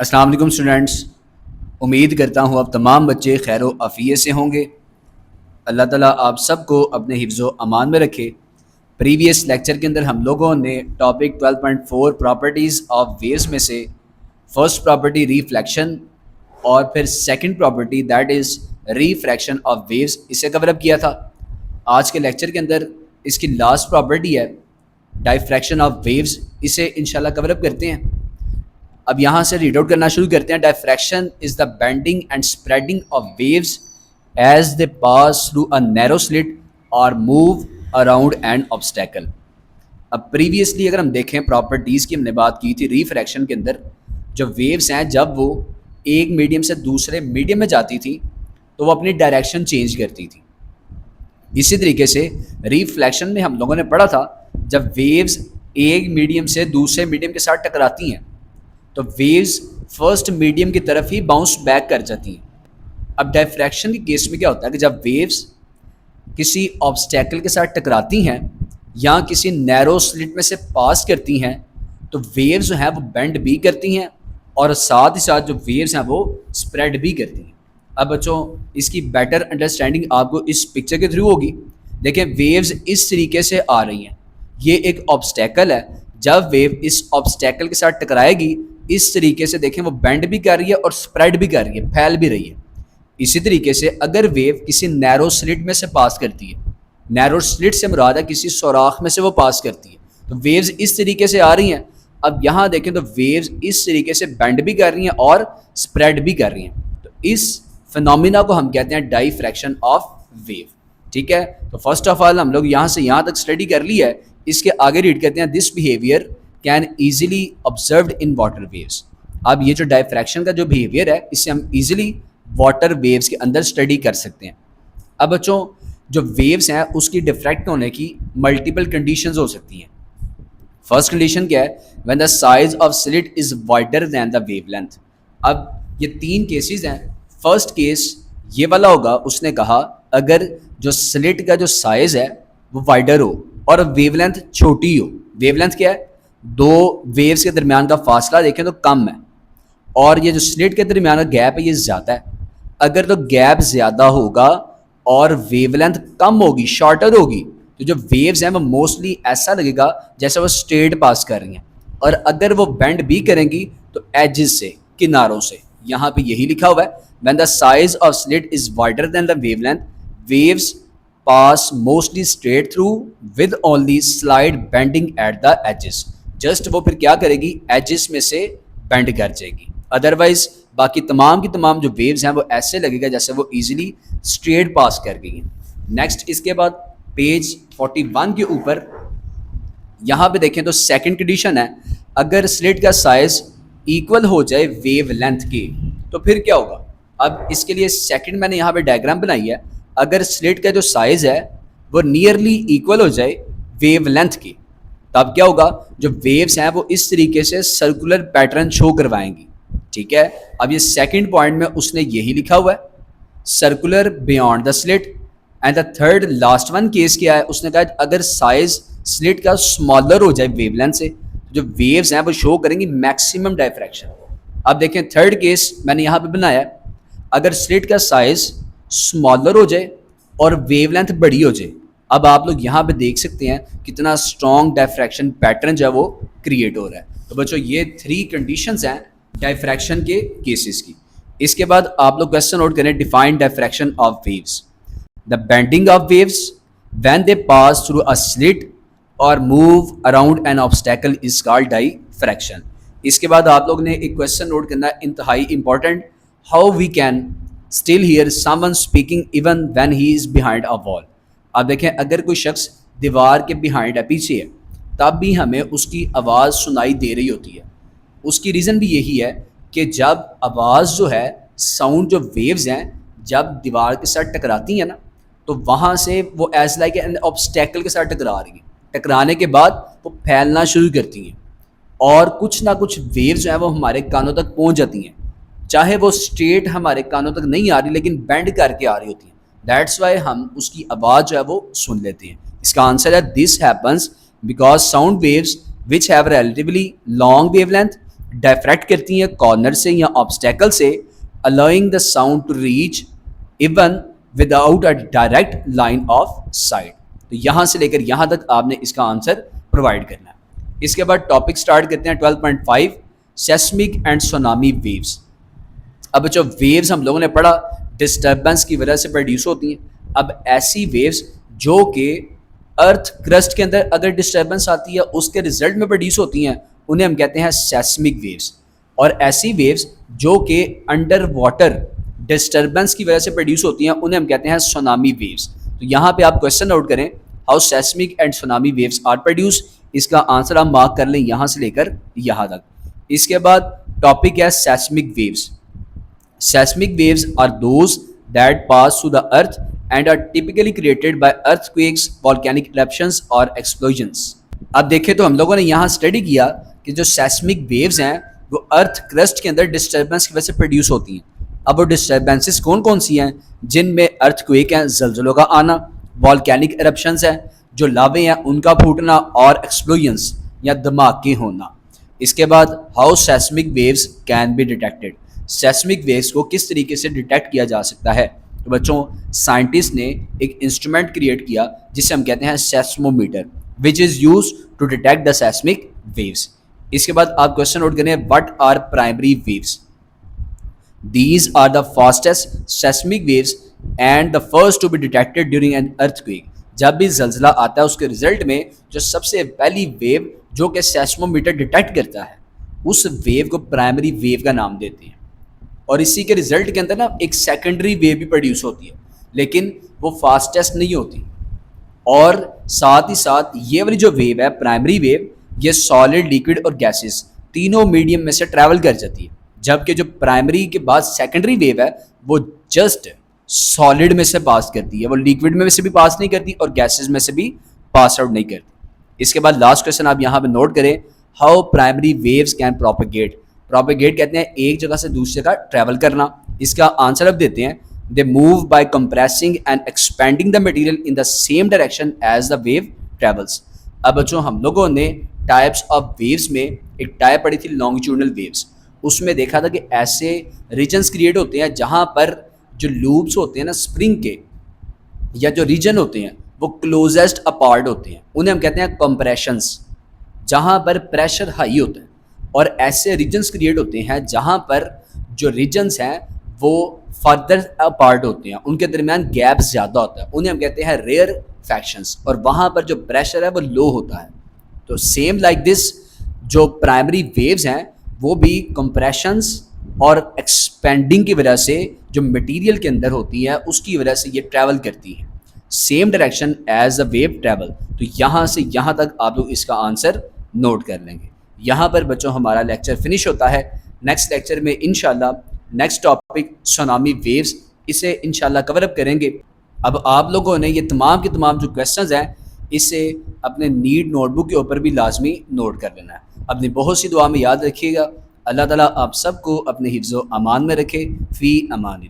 अस्सलाम वालेकुम स्टूडेंट्स। उम्मीद करता हूँ अब तमाम बच्चे खैर व आफ़ियत से होंगे। अल्लाह ताला आप सबको अपने हिफ्ज़ व अमान में रखे। प्रीवियस लेक्चर के अंदर हम लोगों ने टॉपिक 12.4 प्रॉपर्टीज़ ऑफ वेव्स में से फर्स्ट प्रॉपर्टी रिफ्लेक्शन और फिर second property that is refraction of waves इसे कवर अप किया था। आज के लेक्चर के अंदर इसकी लास्ट प्रॉपर्टी है डायफ्रैक्शन ऑफ वेव्स, इसे इंशाल्लाह कवर अप करते हैं। अब यहाँ से रीड आउट करना शुरू करते हैं। Diffraction is the bending and spreading of waves as they pass through a narrow slit और मूव अराउंड एन ऑब्स्टेकल। अब प्रीवियसली अगर हम देखें प्रॉपर्टीज़ की हमने बात की थी रिफ्रैक्शन के अंदर, जो वेव्स हैं जब वो एक मीडियम से दूसरे मीडियम में जाती थी तो वो अपनी डायरेक्शन चेंज करती थी। इसी तरीके से रिफ्लेक्शन में हम लोगों ने पढ़ा था जब वेव्स एक मीडियम से दूसरे मीडियम के साथ टकराती हैं तो वेव्स फर्स्ट मीडियम की तरफ ही बाउंस बैक कर जाती हैं। अब डायफ्रैक्शन के केस में क्या होता है कि जब वेव्स किसी ऑब्स्टेकल के साथ टकराती हैं या किसी नैरो स्लिट में से पास करती हैं तो वेव्स जो हैं वो बेंड भी करती हैं और साथ ही साथ जो वेव्स हैं वो स्प्रेड भी करती हैं। अब बच्चों इसकी बेटर अंडरस्टैंडिंग आपको इस पिक्चर के थ्रू होगी। देखें वेव्स इस तरीके से आ रही हैं, ये एक ऑब्स्टेकल है। जब वेव इस ऑब्स्टेकल के साथ टकराएगी इस तरीके से देखें वो बेंड भी कर रही है और स्प्रेड भी कर रही है, फैल भी रही है। इसी तरीके से अगर वेव किसी नैरो स्लिट में से पास करती है, नैरो स्लिट से मुराद है किसी सुराख में से वो पास करती है, तो वेव्स इस तरीके से आ रही हैं। अब यहाँ देखें तो वेव्स इस तरीके से बेंड भी कर रही हैं और स्प्रेड भी कर रही हैं। तो इस फिनोमिना को हम कहते हैं डायफ्रैक्शन ऑफ वेव। ठीक है, तो फर्स्ट ऑफ ऑल हम लोग यहाँ से यहाँ तक स्टडी कर ली है। इसके आगे रीड करते हैं this behaviour can easily observed in water waves. अब ये जो डायफ्रैक्शन का जो बिहेवियर है इससे हम ईजिली वाटर वेव्स के अंदर स्टडी कर सकते हैं। अब बच्चों जो वेव्स हैं उसकी डिफ्रैक्ट होने की मल्टीपल कंडीशंस हो सकती हैं। फर्स्ट कंडीशन क्या है, when the size of slit is wider than the wavelength. अब ये तीन केसेस हैं। फर्स्ट केस ये वाला होगा, उसने कहा अगर जो स्लिट का जो साइज है वो वाइडर हो और वेवलेंथ छोटी हो। वेवलेंथ क्या है, दो वेव्स के दरमियान का फासला देखें तो कम है और ये जो स्लिट के दरमियान का गैप है ये ज़्यादा है। अगर तो गैप ज़्यादा होगा और वेवलेंथ कम होगी, शॉर्टर होगी, तो जो वेव्स हैं वो मोस्टली ऐसा लगेगा जैसे वो स्ट्रेट पास कर रही हैं। और अगर वो बेंड भी करेंगी तो एजेस से, किनारों से। यहाँ पे यही लिखा हुआ है when the size of slit is wider than the wavelength waves pass mostly straight through with only slight bending at the edges. Just वो फिर क्या करेगी, एजेस में से बेंड कर जाएगी। अदरवाइज बाकी तमाम की तमाम जो वेव्स हैं वो ऐसे लगेगा जैसे वो इजीली स्ट्रेट पास कर गई हैं। नेक्स्ट इसके बाद पेज 41 के ऊपर यहाँ पे देखें तो सेकंड कंडीशन है, अगर स्लिट का साइज इक्वल हो जाए वेव लेंथ के तो फिर क्या होगा। अब इसके लिए सेकंड मैंने यहाँ पे डायग्राम बनाई है। अगर स्लिट का जो साइज है वो नियरली इक्वल हो जाए वेव लेंथ के तब क्या होगा, जो वेव्स हैं वो इस तरीके से सर्कुलर पैटर्न शो करवाएंगी। ठीक है, अब ये सेकंड पॉइंट में उसने यही लिखा हुआ है circular beyond the slit. And the third last one case क्या है, उसने कहा अगर साइज स्लिट का स्मॉलर हो जाए वेवलेंथ से, जो वेव्स हैं वो शो करेंगी मैक्सिमम डायफ्रैक्शन। अब देखें थर्ड केस मैंने यहाँ पे बनाया है, अगर स्लिट का साइज स्मॉलर हो जाए और वेवलेंथ बड़ी हो जाए। अब आप लोग यहाँ पे देख सकते हैं कितना स्ट्रॉन्ग डायफ्रैक्शन पैटर्न जो है वो क्रिएट हो रहा है। तो बच्चों ये थ्री कंडीशंस हैं डायफ्रैक्शन के केसेस की। इसके बाद आप लोग क्वेश्चन नोट करें, define diffraction of waves. The bending of waves when they pass through a slit और move around an obstacle is called diffraction. इसके बाद आप लोग ने एक क्वेश्चन नोट करना है इंतहाई important, how we can still hear someone speaking even when he is behind a wall. आप देखें अगर कोई शख्स दीवार के बिहाइंड है, पीछे है, तब भी हमें उसकी आवाज़ सुनाई दे रही होती है। उसकी रीज़न भी यही है कि जब आवाज़ जो है, साउंड जो वेव्स हैं जब दीवार के साथ टकराती हैं ना तो वहाँ से वो एज लाइक एन ऑब्स्टेकल के साथ टकरा रही हैं। टकराने के बाद वो फैलना शुरू करती हैं और कुछ ना कुछ वेव्स जो है वो हमारे कानों तक पहुँच जाती हैं, चाहे वो स्ट्रेट हमारे कानों तक नहीं आ रही लेकिन बेंड करके आ रही होती हैं। दैट्स वाई हम उसकी आवाज़ जो है वो सुन लेते हैं। इसका आंसर है this happens because sound waves which have relatively long wavelength diffract करती हैं कॉर्नर से या ऑब्स्टेकल से, allowing the sound to reach even without a direct line of sight. तो यहाँ से लेकर यहाँ तक आपने इसका आंसर प्रोवाइड करना है। इसके बाद टॉपिक स्टार्ट करते हैं 12.5 सेस्मिक एंड सुनामी वेव्स। अब जो वेव्स हम लोगों ने पढ़ा डिस्टर्बेंस की वजह से प्रोड्यूस होती हैं। अब ऐसी वेव्स जो कि अर्थ क्रस्ट के अंदर अगर डिस्टर्बेंस आती है उसके रिजल्ट में प्रोड्यूस होती हैं, उन्हें हम कहते हैं सेस्मिक वेव्स। और ऐसी वेव्स जो कि अंडर वाटर डिस्टर्बेंस की वजह से प्रोड्यूस होती हैं, उन्हें हम कहते हैं सुनामी वेव्स। तो यहाँ पे आप क्वेश्चन नोट करें, how seismic and tsunami waves are produce. इसका आंसर आप मार्क कर लें यहाँ से लेकर यहाँ तक। इसके बाद टॉपिक है seismic waves. Seismic waves are those that pass through the earth and are typically created by earthquakes, volcanic eruptions or explosions। अब देखें तो हम लोगों ने यहाँ स्टडी किया कि जो सेस्मिक वेव्स हैं वो अर्थ क्रस्ट के अंदर डिस्टर्बेंस की वजह से प्रोड्यूस होती हैं। अब वो डिस्टर्बेंसेस कौन कौन सी हैं? जिनमें अर्थक्वेक हैं, जलजलों का आना, वॉल्केनिक एरप्शंस हैं, जो लावे हैं उनका फूटना, और एक्सप्लोजन्स या धमाके होना। इसके बाद how seismic waves can be detected. Seismic waves को किस तरीके से डिटेक्ट किया जा सकता है? तो बच्चों साइंटिस्ट ने एक इंस्ट्रूमेंट क्रिएट किया जिसे हम कहते हैं seismometer, which is use to detect the seismic waves. इसके बाद आप क्वेश्चन नोट करें, what are primary waves? These are the fastest seismic waves and the first to be detected during an earthquake. जब भी जलजला आता है उसके रिजल्ट में जो सबसे पहली वेव जो कि सेस्मोमीटर डिटेक्ट करता है, उस वेव को प्राइमरी वेव का नाम देते हैं। और इसी के रिजल्ट के अंदर ना एक सेकेंडरी वेव भी प्रोड्यूस होती है, लेकिन वो फास्टेस्ट नहीं होती। और साथ ही साथ ये वाली जो वेव है प्राइमरी वेव, ये सॉलिड, लिक्विड और गैसेस तीनों मीडियम में से ट्रैवल कर जाती है, जबकि जो प्राइमरी के बाद सेकेंडरी वेव है वो जस्ट सॉलिड में से पास करती है, वो लिक्विड में से भी पास नहीं करती और गैसेस में से भी पास आउट नहीं करती। इसके बाद लास्ट क्वेश्चन आप यहाँ पे नोट करें, how primary waves can propagate. Propagate कहते हैं एक जगह से दूसरी जगह ट्रैवल करना। इसका आंसर अब देते हैं, they move by compressing and expanding the material in the same direction as the wave travels. अब बच्चों हम लोगों ने टाइप्स ऑफ वेव्स में एक टाइप पढ़ी थी लॉन्गिट्यूडनल वेव्स। उसमें देखा था कि ऐसे रीजन्स क्रिएट होते हैं जहाँ पर जो लूप्स होते हैं ना स्प्रिंग के, या जो रीजन होते हैं वो क्लोजेस्ट अपार्ट होते हैं, उन्हें हम कहते हैं कंप्रेशंस, जहाँ पर प्रेशर हाई होता है। और ऐसे रीजन्स क्रिएट होते हैं जहाँ पर जो रीजन्स हैं वो फर्दर अपार्ट होते हैं, उनके दरमियान गैप ज़्यादा होता है, उन्हें हम कहते हैं रेयर फैक्शंस, और वहाँ पर जो प्रेशर है वो लो होता है। तो सेम लाइक दिस जो प्राइमरी वेव्स हैं वो भी कंप्रेशंस और एक्सपेंडिंग की वजह से जो मटेरियल के अंदर होती है उसकी वजह से ये ट्रैवल करती है same direction as a wave travel. तो यहाँ से यहाँ तक आप लोग इसका आंसर नोट कर लेंगे। यहाँ पर बच्चों हमारा लेक्चर फिनिश होता है। नेक्स्ट लेक्चर में इंशाल्लाह नेक्स्ट टॉपिक सुनामी वेव्स, इसे इंशाल्लाह कवर अप करेंगे। अब आप लोगों ने ये तमाम के तमाम जो क्वेश्चंस हैं इसे अपने नीड नोटबुक के ऊपर भी लाजमी नोट कर लेना है। अपनी बहुत सी दुआ में याद रखिएगा। अल्लाह ताला आप सबको अपने हिफ्ज़ व अमान में रखे। फ़ी अमान।